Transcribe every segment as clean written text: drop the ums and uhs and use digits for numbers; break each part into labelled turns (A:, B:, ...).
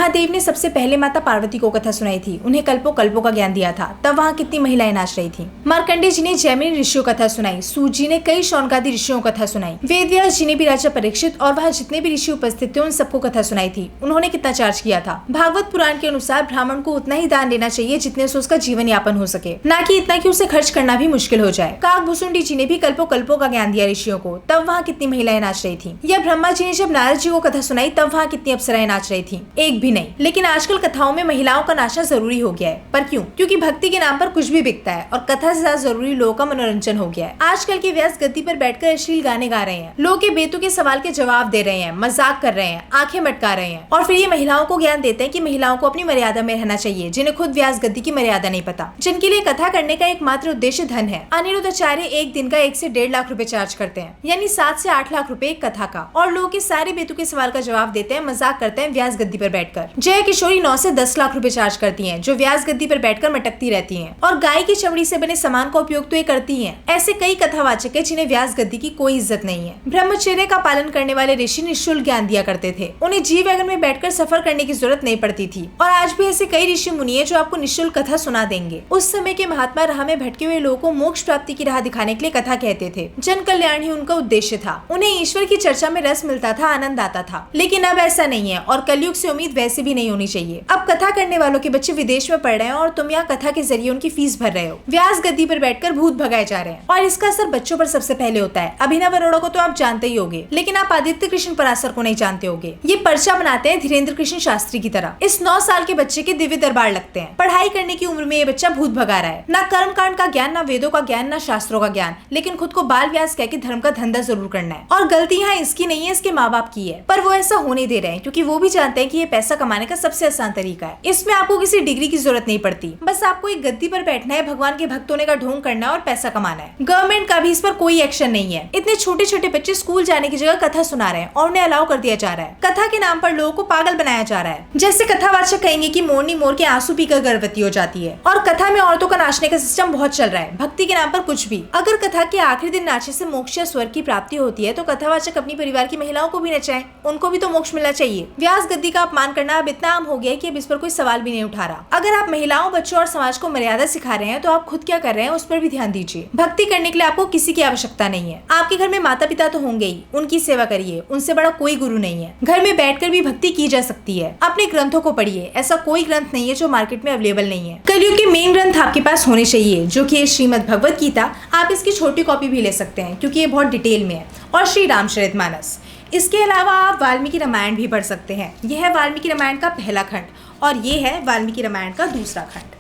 A: महादेव ने सबसे पहले माता पार्वती को कथा सुनाई थी, उन्हें कल्पों कल्पों का ज्ञान दिया था। तब वहाँ कितनी महिलाएं नाच रही थी। मार्कंडेय जी ने जैमिनी ऋषियों कथा सुनाई, सूत जी ने कई शौनकादि ऋषियों कथा सुनाई, वेद व्यास जी ने भी राजा परीक्षित और वहाँ जितने भी ऋषि उपस्थित थे उन सबको कथा सुनाई थी। उन्होंने कितना चार्ज किया था? भागवत पुराण के अनुसार ब्राह्मण को उतना ही दान लेना चाहिए जितने से उसका जीवन यापन हो सके, न कि इतना कि उसे खर्च करना भी मुश्किल हो जाए। काकभूषुंडी जी ने भी कल्पों कल्पों का ज्ञान दिया ऋषियों को। तब वहाँ कितनी महिलाएं नाच रही थी। या ब्रह्मा जी ने जब नारद जी को कथा सुनाई तब वहाँ कितनी अप्सराएं नाच रही थी? एक भी नहीं। लेकिन आजकल कथाओं में महिलाओं का नाचना जरूरी हो गया है। पर क्यों? क्योंकि भक्ति के नाम पर कुछ भी बिकता है और कथा से ज्यादा जरूरी लोगों का मनोरंजन हो गया है। आजकल के व्यास गद्दी पर बैठकर अश्लील गाने गा रहे हैं, लोगों के बेतुके सवाल के जवाब दे रहे हैं, मजाक कर रहे हैं, आंखें मटका रहे हैं और फिर ये महिलाओं को ज्ञान देते हैं कि महिलाओं को अपनी मर्यादा में रहना चाहिए, जिन्हें खुद व्यास गद्दी की मर्यादा नहीं पता, जिनके लिए कथा करने का एकमात्र उद्देश्य धन है। अनिरुद्ध आचार्य एक दिन का 1 से 1.5 लाख रुपए चार्ज करते हैं, यानी 7 से 8 लाख रुपए एक कथा का, और लोगों के सारे बेतुके सवाल का जवाब देते हैं, मजाक करते हैं व्यास गद्दी पर बैठकर। जय किशोरी 9 से 10 लाख रुपए चार्ज करती हैं, जो व्यास गद्दी पर बैठकर मटकती रहती हैं, और गाय की चमड़ी से बने सामान का उपयोग तो ये करती हैं। ऐसे कई कथावाचक है जिन्हें व्यास गद्दी की कोई इज्जत नहीं है। ब्रह्मचर्य का पालन करने वाले ऋषि निःशुल्क ज्ञान दिया करते थे, उन्हें जी वैगन में बैठकर सफर करने की जरूरत नहीं पड़ती थी। और आज भी ऐसे कई ऋषि मुनि है जो आपको निःशुल्क कथा सुना देंगे। उस समय के महात्मा राह में भटके हुए लोगों को मोक्ष प्राप्ति की राह दिखाने के लिए कथा कहते थे। जन कल्याण ही उनका उद्देश्य था। उन्हें ईश्वर की चर्चा में रस मिलता था, आनंद आता था। लेकिन अब ऐसा नहीं है और कलयुग से उम्मीद वैसे भी नहीं होनी चाहिए। अब कथा करने वालों के बच्चे विदेश में पढ़ रहे हैं और तुम यहाँ कथा के जरिए उनकी फीस भर रहे हो। व्यास गद्दी पर बैठकर भूत भगाए जा रहे हैं और इसका असर बच्चों पर सबसे पहले होता है। अभिनव अरोड़ा को तो आप जानते ही होंगे, लेकिन आप आदित्य कृष्ण पराशर को नहीं जानते होंगे। ये पर्चा बनाते हैं धीरेन्द्र कृष्ण शास्त्री की तरह। इस 9 साल के बच्चे के दिव्य दरबार लगते हैं। पढ़ाई करने की उम्र में ये बच्चा भूत भगा रहा है। ना कर्म कांड का ज्ञान, ना वेदों का ज्ञान, ना शास्त्रों का ज्ञान, लेकिन खुद को बाल व्यास कह के धर्म का धंधा जरूर करना है। और गलती यहाँ इसकी नहीं है, इसके माँ बाप की है। पर वो ऐसा होने दे रहे हैं क्योंकि वो भी जानते हैं कि ये पैसा कमाने का सबसे आसान तरीका है। इसमें आपको किसी डिग्री की जरूरत नहीं पड़ती, बस आपको एक गद्दी पर बैठना है, भगवान के भक्त होने का ढोंग करना है और पैसा कमाना है। गवर्नमेंट का भी इस पर कोई एक्शन नहीं है। इतने छोटे छोटे बच्चे स्कूल जाने की जगह कथा सुना रहे हैं और उन्हें अलाउ कर दिया जा रहा है। कथा के नाम पर लोगों को पागल बनाया जा रहा है। जैसे कथावाचक कहेंगे कि मोरनी मोर के आंसू पीकर गर्भवती हो जाती है, और कथा में औरतों का नाचने का सिस्टम बहुत चल रहा है। भक्ति के नाम पर कुछ भी। अगर कथा के आखिरी दिन नाचे से मोक्ष या स्वर्ग की प्राप्ति होती है तो कथावाचक अपनी परिवार की महिलाओं को भी नचाएं, उनको भी तो मोक्ष मिलना चाहिए। व्यास गद्दी का अपमान करना अब इतना आम हो गया है कि अब इस पर कोई सवाल भी नहीं उठा रहा। अगर आप महिलाओं, बच्चों और समाज को मर्यादा सिखा रहे हैं तो आप खुद क्या कर रहे हैं उस पर भी ध्यान दीजिए। भक्ति करने के लिए आपको किसी की आवश्यकता नहीं है। आपके घर में माता पिता तो होंगे ही, उनकी सेवा करिए, उनसे बड़ा कोई गुरु नहीं है। घर में बैठकर भी भक्ति की जा सकती है। अपने ग्रंथों को पढ़िए, ऐसा कोई ग्रंथ नहीं है जो मार्केट में अवेलेबल नहीं है। कलयुग के मेन ग्रंथ आपके पास होने चाहिए, जो कि श्रीमद् भगवत गीता। आप इसकी छोटी कॉपी भी ले सकते हैं क्योंकि ये बहुत डिटेल में है, और श्री रामचरितमानस। इसके अलावा आप वाल्मीकि रामायण भी पढ़ सकते हैं। यह है वाल्मीकि रामायण का पहला खंड और ये है वाल्मीकि रामायण का दूसरा खंड।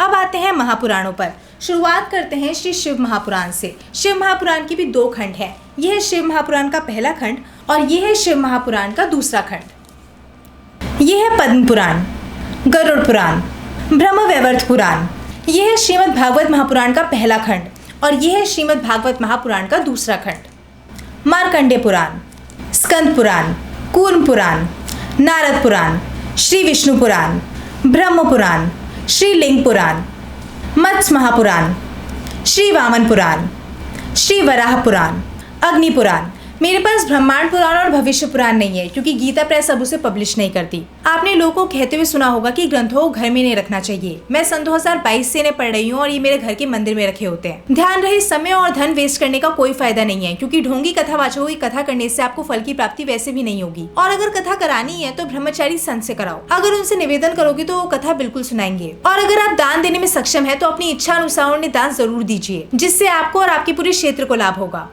A: अब आते हैं महापुराणों पर। शुरुआत करते हैं श्री शिव महापुराण से। शिव महापुराण की भी 2 खंड है। यह है शिव महापुराण का पहला खंड और यह है शिव महापुराण का दूसरा खंड। यह है पद्म पुराण, गरुड़ पुराण, ब्रह्म वैवर्त पुराण। यह है श्रीमद् भागवत महापुराण का पहला खंड और यह है श्रीमद् भागवत महापुराण का दूसरा खंड। मार्कंडेय पुराण, स्कंद पुराण, कूर्म पुराण, नारद पुराण, श्री विष्णु पुराण, ब्रह्म पुराण, श्री लिंग पुराण, मत्स्य महापुराण, श्री वामन पुराण, श्री वराह पुराण, अग्नि पुराण। मेरे पास ब्रह्मांड पुराण और भविष्य पुराण नहीं है क्योंकि गीता प्रेस अब उसे पब्लिश नहीं करती। आपने लोगों को कहते हुए सुना होगा कि ग्रंथों को घर में नहीं रखना चाहिए। मैं सन 2022 से इन्हें पढ़ रही हूँ और ये मेरे घर के मंदिर में रखे होते हैं। ध्यान रहे, समय और धन वेस्ट करने का कोई फायदा नहीं है क्योंकि ढोंगी कथावाचकों की कथा करने से आपको फल की प्राप्ति वैसे भी नहीं होगी। और अगर कथा करानी है तो ब्रह्मचारी संत से कराओ। अगर उनसे निवेदन करोगे तो वो कथा बिल्कुल सुनाएंगे। और अगर आप दान देने में सक्षम है तो अपनी इच्छा अनुसार उन्हें दान जरूर दीजिए, जिससे आपको और आपके पूरे क्षेत्र को लाभ होगा।